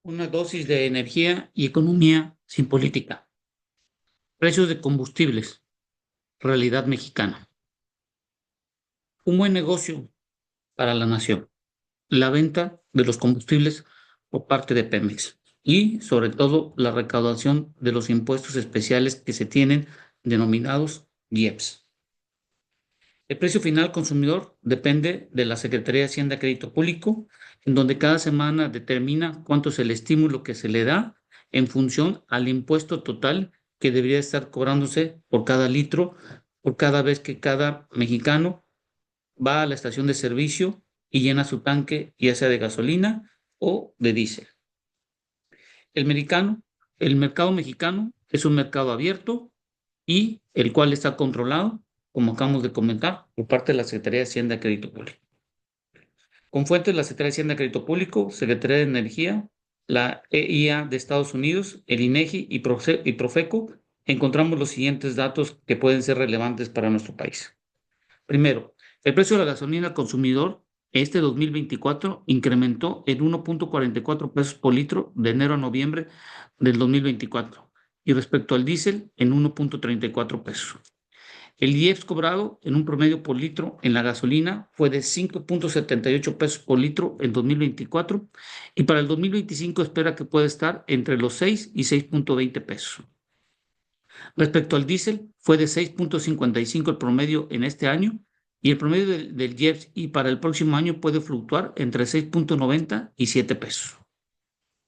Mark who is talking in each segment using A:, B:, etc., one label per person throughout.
A: Una dosis de energía y economía sin política. Precios de combustibles. Realidad mexicana. Un buen negocio para la nación. La venta de los combustibles por parte de Pemex y sobre todo la recaudación de los impuestos especiales que se tienen denominados IEPS. El precio final al consumidor depende de la Secretaría de Hacienda y Crédito Público, en donde cada semana determina cuánto es el estímulo que se le da en función al impuesto total que debería estar cobrándose por cada litro, por cada vez que cada mexicano va a la estación de servicio y llena su tanque, ya sea de gasolina o de diésel. El mexicano, el mercado mexicano es un mercado abierto y el cual está controlado, como acabamos de comentar, por parte de la Secretaría de Hacienda y Crédito Público. Con fuentes de la Secretaría de Hacienda y Crédito Público, Secretaría de Energía, la EIA de Estados Unidos, el INEGI y Profeco, encontramos los siguientes datos que pueden ser relevantes para nuestro país. Primero, el precio de la gasolina al consumidor este 2024 incrementó en 1.44 pesos por litro de enero a noviembre del 2024 y respecto al diésel en 1.34 pesos. El IEPS cobrado en un promedio por litro en la gasolina fue de 5.78 pesos por litro en 2024 y para el 2025 espera que pueda estar entre los 6 y 6.20 pesos. Respecto al diésel, fue de 6.55 el promedio en este año y el promedio del IEPS y para el próximo año puede fluctuar entre 6.90 y 7 pesos.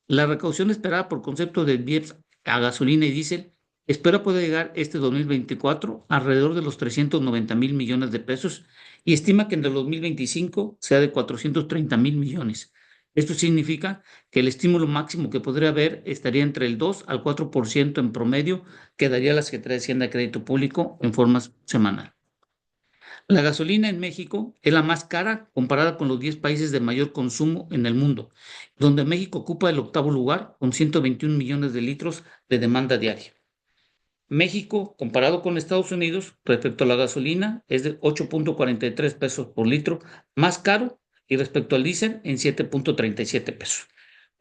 A: La recaudación esperada por concepto del IEPS a gasolina y diésel espera poder llegar este 2024 alrededor de los 390,000 millones de pesos y estima que en el 2025 sea de 430,000 millones. Esto significa que el estímulo máximo que podría haber estaría entre el 2 al 4% en promedio que daría la Secretaría de Hacienda y Crédito Público en forma semanal. La gasolina en México es la más cara comparada con los 10 países de mayor consumo en el mundo, donde México ocupa el octavo lugar con 121 millones de litros de demanda diaria. México, comparado con Estados Unidos, respecto a la gasolina, es de 8.43 pesos por litro, más caro, y respecto al diésel, en 7.37 pesos.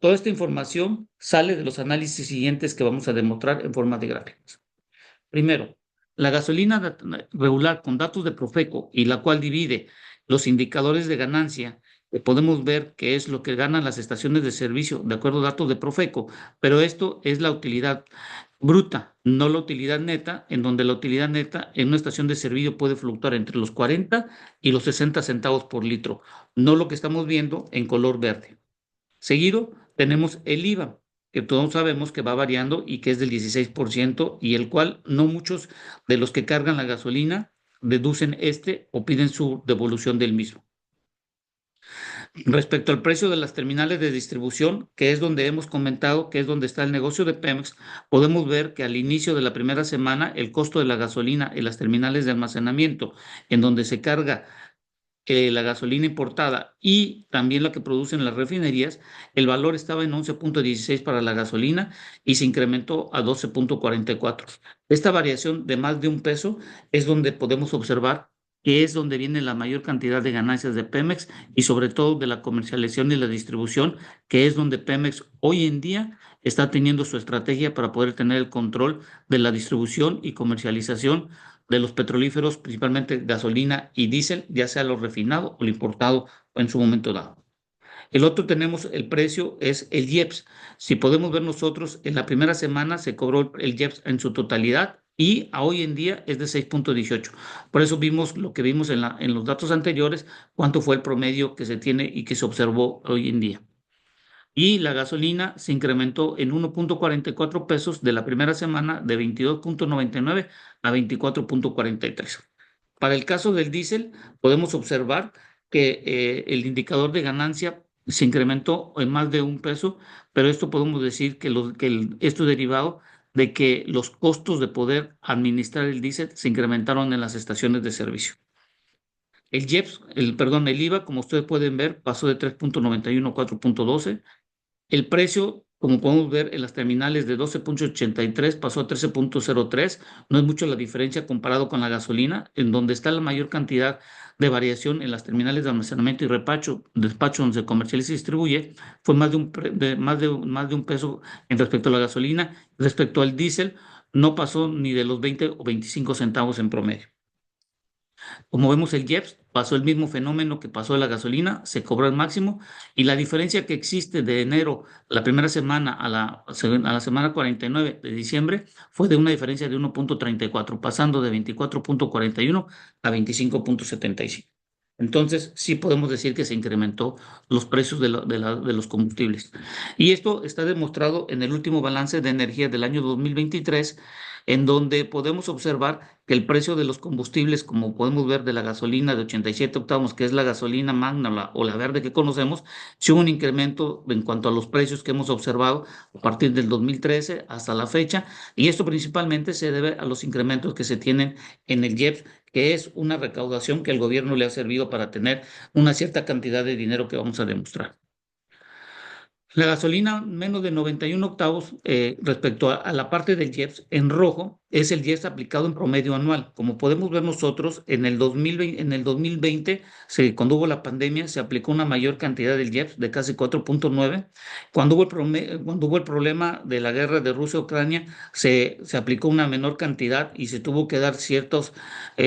A: Toda esta información sale de los análisis siguientes que vamos a demostrar en forma de gráficos. Primero, la gasolina regular con datos de Profeco y la cual divide los indicadores de ganancia, que podemos ver que es lo que ganan las estaciones de servicio de acuerdo a datos de Profeco, pero esto es la utilidad bruta, no la utilidad neta, en donde la utilidad neta en una estación de servicio puede fluctuar entre los 40 y los 60 centavos por litro, no lo que estamos viendo en color verde. Seguido tenemos el IVA, que todos sabemos que va variando y que es del 16% y el cual no muchos de los que cargan la gasolina deducen este o piden su devolución del mismo. Respecto al precio de las terminales de distribución, que es donde hemos comentado que es donde está el negocio de Pemex, podemos ver que al inicio de la primera semana el costo de la gasolina en las terminales de almacenamiento, en donde se carga la gasolina importada y también la que producen las refinerías, el valor estaba en 11.16 para la gasolina y se incrementó a 12.44. Esta variación de más de un peso es donde podemos observar que es donde viene la mayor cantidad de ganancias de Pemex y sobre todo de la comercialización y la distribución, que es donde Pemex hoy en día está teniendo su estrategia para poder tener el control de la distribución y comercialización de los petrolíferos, principalmente gasolina y diésel, ya sea lo refinado o lo importado en su momento dado. El otro tenemos el precio, es el IEPS. Si podemos ver nosotros, en la primera semana se cobró el IEPS en su totalidad y a hoy en día es de 6.18. Por eso vimos lo que vimos en los datos anteriores, cuánto fue el promedio que se tiene y que se observó hoy en día. Y la gasolina se incrementó en 1.44 pesos de la primera semana de 22.99 a 24.43. Para el caso del diésel, podemos observar que el indicador de ganancia se incrementó en más de un peso, pero esto podemos decir que, esto derivado de que los costos de poder administrar el diésel se incrementaron en las estaciones de servicio. El IEPS, el IVA, como ustedes pueden ver, pasó de 3.91 a 4.12. El precio, como podemos ver en las terminales de 12.83 pasó a 13.03. No es mucho la diferencia comparado con la gasolina, en donde está la mayor cantidad de variación en las terminales de almacenamiento y despacho donde se comercializa y distribuye, fue más de más de un peso en respecto a la gasolina. Respecto al diésel, no pasó ni de los 20 o 25 centavos en promedio. Como vemos, el IEPS pasó el mismo fenómeno que pasó de la gasolina, se cobró el máximo y la diferencia que existe de enero, la primera semana, a la semana 49 de diciembre, fue de una diferencia de 1,34, pasando de 24,41 a 25,75. Entonces, sí podemos decir que se incrementó los precios de los combustibles. Y esto está demostrado en el último balance de energía del año 2023, en donde podemos observar que el precio de los combustibles, como podemos ver de la gasolina de 87 octavos, que es la gasolina magna o la verde que conocemos, sí hubo un incremento en cuanto a los precios que hemos observado a partir del 2013 hasta la fecha, y esto principalmente se debe a los incrementos que se tienen en el IEPS, que es una recaudación que el gobierno le ha servido para tener una cierta cantidad de dinero que vamos a demostrar. La gasolina menos de 91 octavos respecto a la parte del IEPS en rojo es el IEPS aplicado en promedio anual. Como podemos ver nosotros, en el 2020 cuando hubo la pandemia, se aplicó una mayor cantidad del IEPS de casi 4,9. Cuando hubo el problema de la guerra de Rusia-Ucrania, se aplicó una menor cantidad y se tuvo que dar ciertos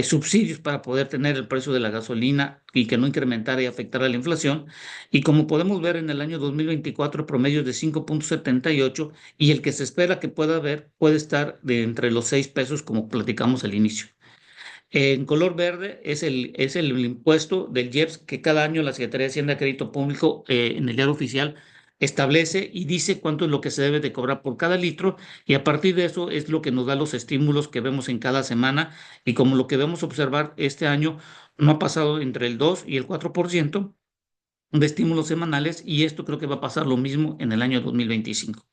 A: subsidios para poder tener el precio de la gasolina y que no incrementara y afectara la inflación. Y como podemos ver en el año 2024, promedio de 5,78 y el que se espera que pueda haber puede estar de entre los 6 pesos como platicamos al inicio. En color verde es el impuesto del IEPS que cada año la Secretaría de Hacienda y Crédito Público en el diario oficial establece y dice cuánto es lo que se debe de cobrar por cada litro y a partir de eso es lo que nos da los estímulos que vemos en cada semana y como lo que vemos observar este año no ha pasado entre el 2 y el 4% de estímulos semanales y esto creo que va a pasar lo mismo en el año 2025.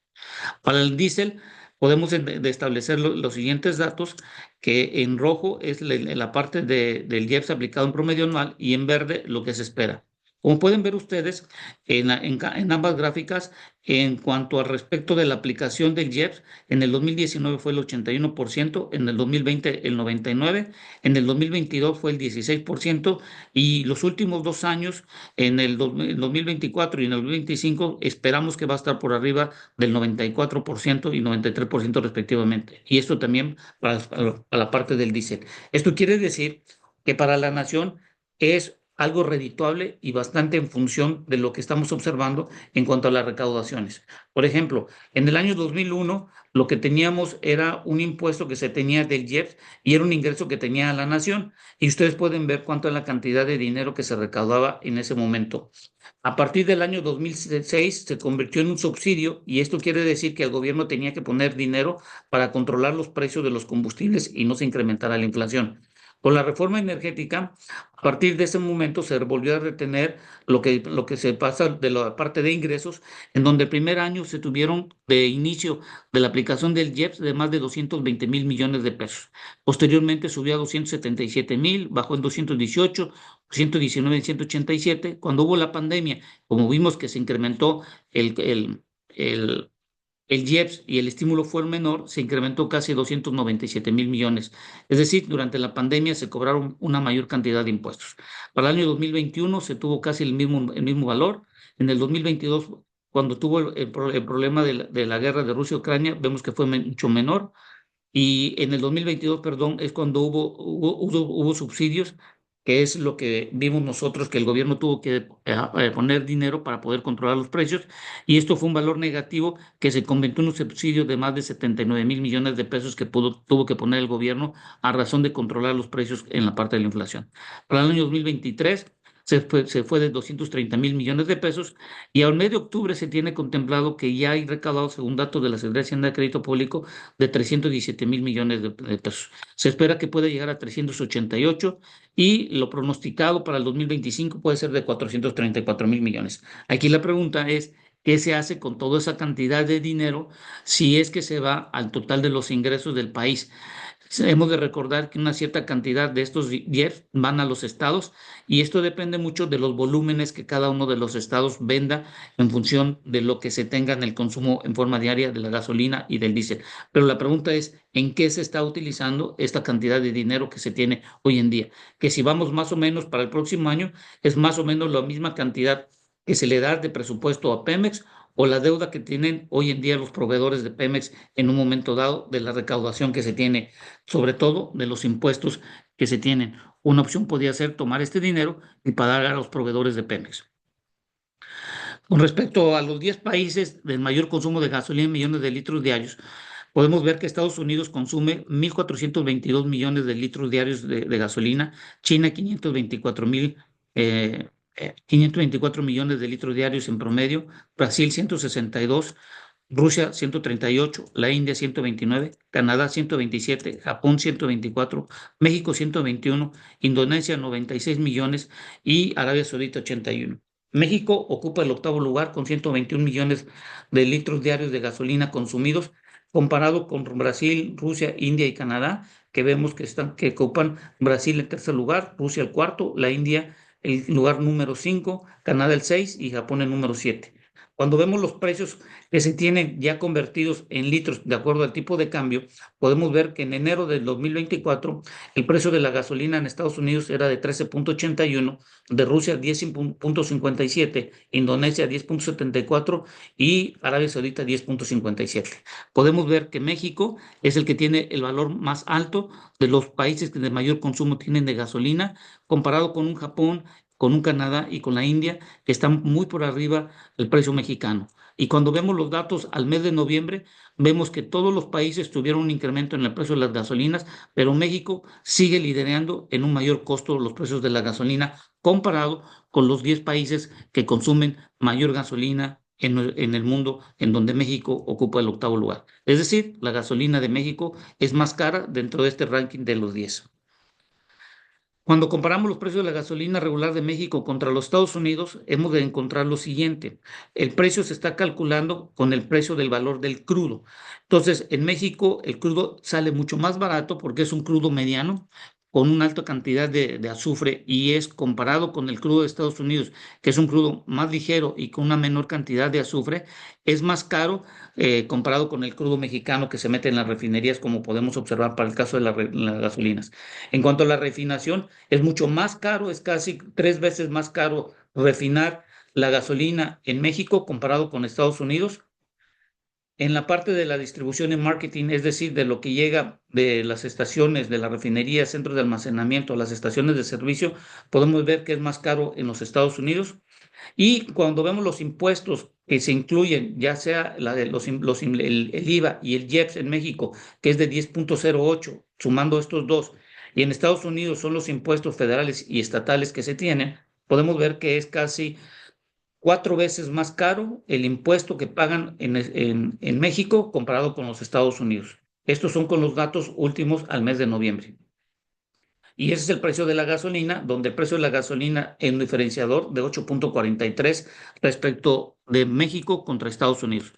A: Para el diésel podemos establecer los siguientes datos, que en rojo es la parte del IEPS aplicado en promedio anual y en verde lo que se espera. Como pueden ver ustedes en ambas gráficas, en cuanto al respecto de la aplicación del IEPS, en el 2019 fue el 81%, en el 2020 el 99%, en el 2022 fue el 16% y los últimos 2 años, en el 2024 y en el 2025, esperamos que va a estar por arriba del 94% y 93% respectivamente. Y esto también para la parte del diésel. Esto quiere decir que para la nación es algo redituable y bastante en función de lo que estamos observando en cuanto a las recaudaciones. Por ejemplo, en el año 2001 lo que teníamos era un impuesto que se tenía del IEPS y era un ingreso que tenía la nación. Y ustedes pueden ver cuánto es la cantidad de dinero que se recaudaba en ese momento. A partir del año 2006 se convirtió en un subsidio y esto quiere decir que el gobierno tenía que poner dinero para controlar los precios de los combustibles y no se incrementara la inflación. Con la reforma energética, a partir de ese momento se volvió a retener lo que se pasa de la parte de ingresos, en donde el primer año se tuvieron de inicio de la aplicación del IEPS de más de 220,000 millones de pesos. Posteriormente subió a 277,000, bajó en 218, 119 en 187. Cuando hubo la pandemia, como vimos que se incrementó el, el, el, el IEPS y el estímulo fue menor, se incrementó casi 297,000 millones. Es decir, durante la pandemia se cobraron una mayor cantidad de impuestos. Para el año 2021 se tuvo casi el mismo valor. En el 2022, cuando tuvo el problema de la guerra de Rusia-Ucrania, vemos que fue mucho menor. Y en el 2022, perdón, es cuando hubo subsidios, que es lo que vimos nosotros, que el gobierno tuvo que poner dinero para poder controlar los precios, y esto fue un valor negativo que se convirtió en un subsidio de más de 79,000 millones de pesos que tuvo que poner el gobierno a razón de controlar los precios en la parte de la inflación. Para el año 2023 se fue de 230,000 millones de pesos y al mes de octubre se tiene contemplado que ya hay recaudado, según datos de la Secretaría de Hacienda de Crédito Público, de 317,000 millones de pesos. Se espera que pueda llegar a 388 y lo pronosticado para el 2025 puede ser de 434,000 millones. Aquí la pregunta es, ¿qué se hace con toda esa cantidad de dinero si es que se va al total de los ingresos del país? Hemos de recordar que una cierta cantidad de estos IEPS van a los estados y esto depende mucho de los volúmenes que cada uno de los estados venda en función de lo que se tenga en el consumo en forma diaria de la gasolina y del diésel. Pero la pregunta es, ¿en qué se está utilizando esta cantidad de dinero que se tiene hoy en día? Que si vamos más o menos para el próximo año, es más o menos la misma cantidad que se le da de presupuesto a Pemex o la deuda que tienen hoy en día los proveedores de Pemex en un momento dado de la recaudación que se tiene, sobre todo de los impuestos que se tienen. Una opción podría ser tomar este dinero y pagar a los proveedores de Pemex. Con respecto a los 10 países del mayor consumo de gasolina en millones de litros diarios, podemos ver que Estados Unidos consume 1.422 millones de litros diarios de gasolina, China 524 millones de litros diarios en promedio, Brasil 162, Rusia 138, la India 129, Canadá 127, Japón 124, México 121, Indonesia 96 millones y Arabia Saudita 81. México ocupa el octavo lugar con 121 millones de litros diarios de gasolina consumidos, comparado con Brasil, Rusia, India y Canadá, que vemos que ocupan Brasil en tercer lugar, Rusia el cuarto, la India el lugar número 5, Canadá el 6 y Japón el número 7. Cuando vemos los precios que se tienen ya convertidos en litros de acuerdo al tipo de cambio, podemos ver que en enero del 2024 el precio de la gasolina en Estados Unidos era de 13.81, de Rusia 10.57, Indonesia 10.74 y Arabia Saudita 10.57. Podemos ver que México es el que tiene el valor más alto de los países que de mayor consumo tienen de gasolina, comparado con un Japón, con un Canadá y con la India, que están muy por arriba del precio mexicano. Y cuando vemos los datos al mes de noviembre, vemos que todos los países tuvieron un incremento en el precio de las gasolinas, pero México sigue liderando en un mayor costo los precios de la gasolina comparado con los 10 países que consumen mayor gasolina en el mundo, en donde México ocupa el octavo lugar. Es decir, la gasolina de México es más cara dentro de este ranking de los 10. Cuando comparamos los precios de la gasolina regular de México contra los Estados Unidos, hemos de encontrar lo siguiente. El precio se está calculando con el precio del valor del crudo. Entonces, en México el crudo sale mucho más barato porque es un crudo mediano con una alta cantidad de azufre y es comparado con el crudo de Estados Unidos, que es un crudo más ligero y con una menor cantidad de azufre, es más caro comparado con el crudo mexicano que se mete en las refinerías, como podemos observar para el caso de las gasolinas. En cuanto a la refinación, es mucho más caro, es casi 3 veces más caro refinar la gasolina en México comparado con Estados Unidos. En la parte de la distribución y marketing, es decir, de lo que llega de las estaciones, de la refinería, centros de almacenamiento, las estaciones de servicio, podemos ver que es más caro en los Estados Unidos. Y cuando vemos los impuestos que se incluyen, ya sea la de el IVA y el IEPS en México, que es de 10.08, sumando estos dos, y en Estados Unidos son los impuestos federales y estatales que se tienen, podemos ver que es casi 4 veces más caro el impuesto que pagan en México comparado con los Estados Unidos. Estos son con los datos últimos al mes de noviembre. Y ese es el precio de la gasolina, donde el precio de la gasolina es un diferenciador de 8.43 respecto de México contra Estados Unidos.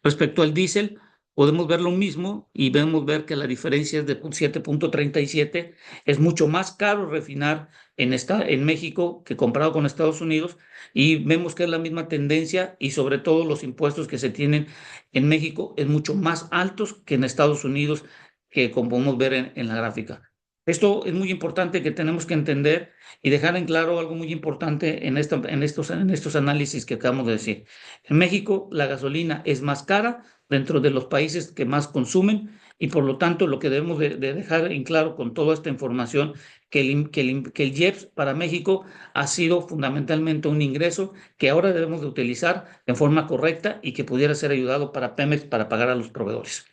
A: Respecto al diésel, podemos ver lo mismo y ver que la diferencia es de 7.37. Es mucho más caro refinar en México que comparado con Estados Unidos y vemos que es la misma tendencia y sobre todo los impuestos que se tienen en México es mucho más altos que en Estados Unidos, que como podemos ver en la gráfica. Esto es muy importante que tenemos que entender y dejar en claro algo muy importante en estos análisis que acabamos de decir. En México, la gasolina es más cara dentro de los países que más consumen y por lo tanto lo que debemos de dejar en claro con toda esta información, que el IEPS para México ha sido fundamentalmente un ingreso que ahora debemos de utilizar en forma correcta y que pudiera ser ayudado para Pemex para pagar a los proveedores.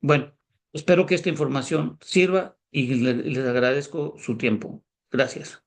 A: Bueno, espero que esta información sirva y les agradezco su tiempo. Gracias.